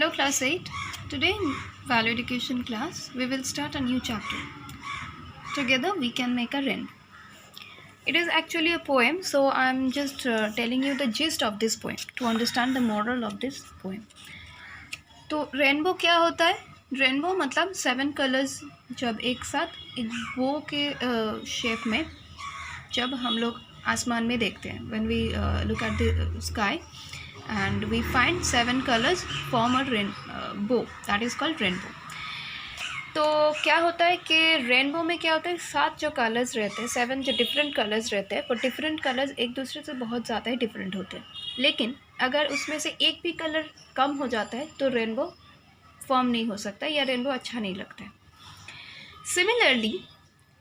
Hello class 8. Today in value education class we will start a new chapter. Together we can make a rainbow. It is actually a poem, so I am just telling you the gist of this poem to understand the moral of this poem. तो rainbow क्या होता है? Rainbow मतलब 7 colours जब एक साथ एक बो के शेप में जब हम लोग आसमान में देखते हैं, when we look at the sky and we find 7 colors form a bow, that is called rainbow. तो क्या होता है कि रेनबो में क्या होता है, 7 जो कलर्स रहते हैं, 7 जो डिफरेंट कलर्स रहते हैं, वो डिफरेंट कलर्स एक दूसरे से बहुत ज़्यादा ही डिफरेंट होते हैं. लेकिन अगर उसमें से एक भी कलर कम हो जाता है तो रेनबो फॉर्म नहीं हो सकता या रेनबो अच्छा नहीं लगता है. सिमिलरली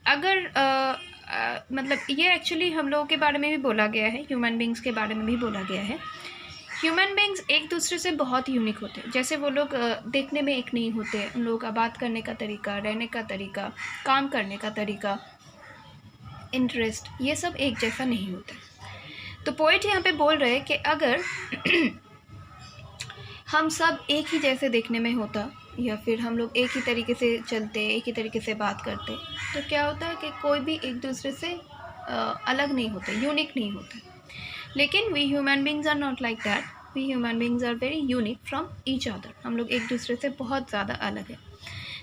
अगर मतलब ये एक्चुअली हम लोगों के बारे में भी बोला गया है, ह्यूमन बींग्स के बारे में भी बोला गया है. ह्यूमन बींग्स एक दूसरे से बहुत यूनिक होते हैं. जैसे वो लोग देखने में एक नहीं होते, उन लोगों का बात करने का तरीका, रहने का तरीका, काम करने का तरीका, इंटरेस्ट, ये सब एक जैसा नहीं होता. तो पोएट यहाँ पे बोल रहे हैं कि अगर हम सब एक ही जैसे देखने में होता या फिर हम लोग एक ही तरीके से चलते, एक ही तरीके से बात करते, तो क्या होता है कि कोई भी एक दूसरे से अलग नहीं होते, यूनिक नहीं होते. लेकिन we human beings are not like that. We human beings are very unique from each other. हम लोग एक दूसरे से बहुत ज़्यादा अलग है.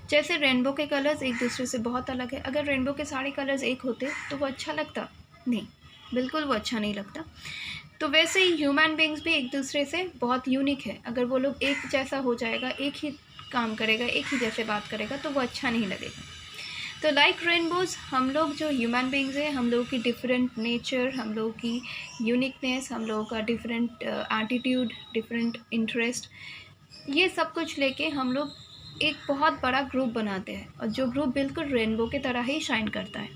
जैसे रेनबो के कलर्स एक दूसरे से बहुत अलग है. अगर रेनबो के सारे कलर्स एक होते तो वो अच्छा लगता? नहीं, बिल्कुल वो अच्छा नहीं लगता. तो वैसे ही ह्यूमन बींग्स भी एक दूसरे से बहुत यूनिक है. अगर वो लोग एक जैसा हो जाएगा, एक ही काम करेगा, एक ही जैसे बात करेगा, तो वो अच्छा नहीं लगेगा. तो लाइक रेनबोज, हम लोग जो ह्यूमन बींग्स हैं, हम लोगों की डिफरेंट नेचर, हम लोगों की यूनिकनेस, हम लोगों का डिफरेंट एटीट्यूड, डिफरेंट इंटरेस्ट, ये सब कुछ लेके हम लोग एक बहुत बड़ा ग्रुप बनाते हैं, और जो ग्रुप बिल्कुल रेनबो की तरह ही शाइन करता है.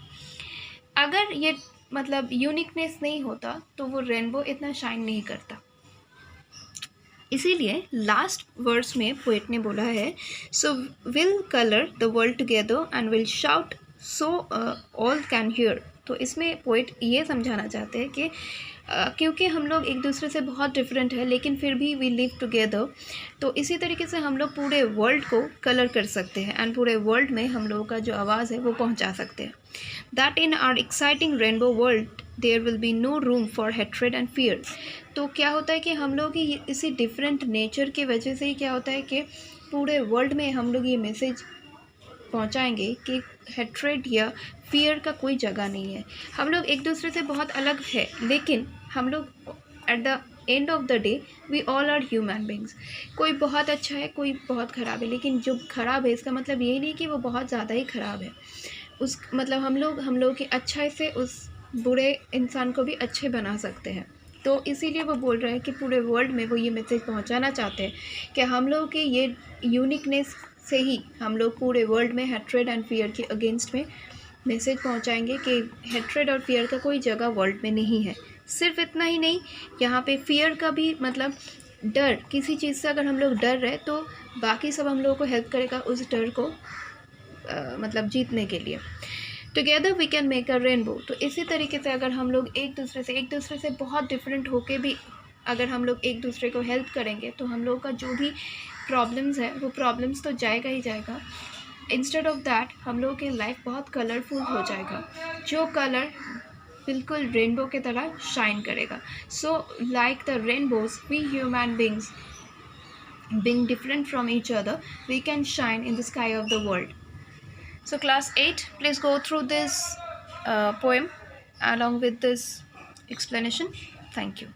अगर ये मतलब यूनिकनेस नहीं होता तो वो रेनबो इतना शाइन नहीं करता. इसीलिए लास्ट वर्स में पोएट ने बोला है, so will colour the world together and will shout so all can hear. तो इसमें पोएट ये समझाना चाहते हैं कि क्योंकि हम लोग एक दूसरे से बहुत डिफरेंट है लेकिन फिर भी वी लिव टुगेदर, तो इसी तरीके से हम लोग पूरे वर्ल्ड को कलर कर सकते हैं एंड पूरे वर्ल्ड में हम लोगों का जो आवाज़ है वो पहुंचा सकते हैं. That in our exciting rainbow world there will be no room for hatred and fear. तो क्या होता है कि हम लोग की इसी डिफरेंट नेचर की वजह से ही क्या होता है कि पूरे वर्ल्ड में हम लोग ये मैसेज पहुंचाएंगे कि हेट्रेड या फियर का कोई जगह नहीं है. हम लोग एक दूसरे से बहुत अलग है, लेकिन हम लोग at the end of the day we all are human beings. कोई बहुत अच्छा है, कोई बहुत ख़राब है, लेकिन जो ख़राब है इसका मतलब यही नहीं कि वो बहुत ज़्यादा ही ख़राब है. उस मतलब हम लोग की अच्छाई से उस बुरे इंसान को भी अच्छे बना सकते हैं. तो इसीलिए वो बोल रहे हैं कि पूरे वर्ल्ड में वो ये मैसेज पहुंचाना चाहते हैं कि हम लोग के ये यूनिकनेस से ही हम लोग पूरे वर्ल्ड में हेट्रेड एंड फियर के अगेंस्ट में मैसेज पहुंचाएंगे कि हेट्रेड और फियर का कोई जगह वर्ल्ड में नहीं है. सिर्फ इतना ही नहीं, यहाँ पे फियर का भी मतलब डर, किसी चीज़ से अगर हम लोग डर रहे तो बाकी सब हम लोगों को हेल्प करेगा उस डर को मतलब जीतने के लिए. Together we can make a rainbow. तो इसी तरीके से अगर हम लोग एक दूसरे से बहुत डिफरेंट होके भी अगर हम लोग एक दूसरे को हेल्प करेंगे तो हम लोग का जो भी प्रॉब्लम्स है वो प्रॉब्लम्स तो जाएगा ही जाएगा. इंस्टेड ऑफ दैट हम लोगों की लाइफ बहुत कलरफुल हो जाएगा, जो कलर बिल्कुल रेनबो की तरह शाइन करेगा. So like the rainbows, we human beings being different from each other, we can shine in the sky of the world. So class 8, please go through this poem along with this explanation. Thank you.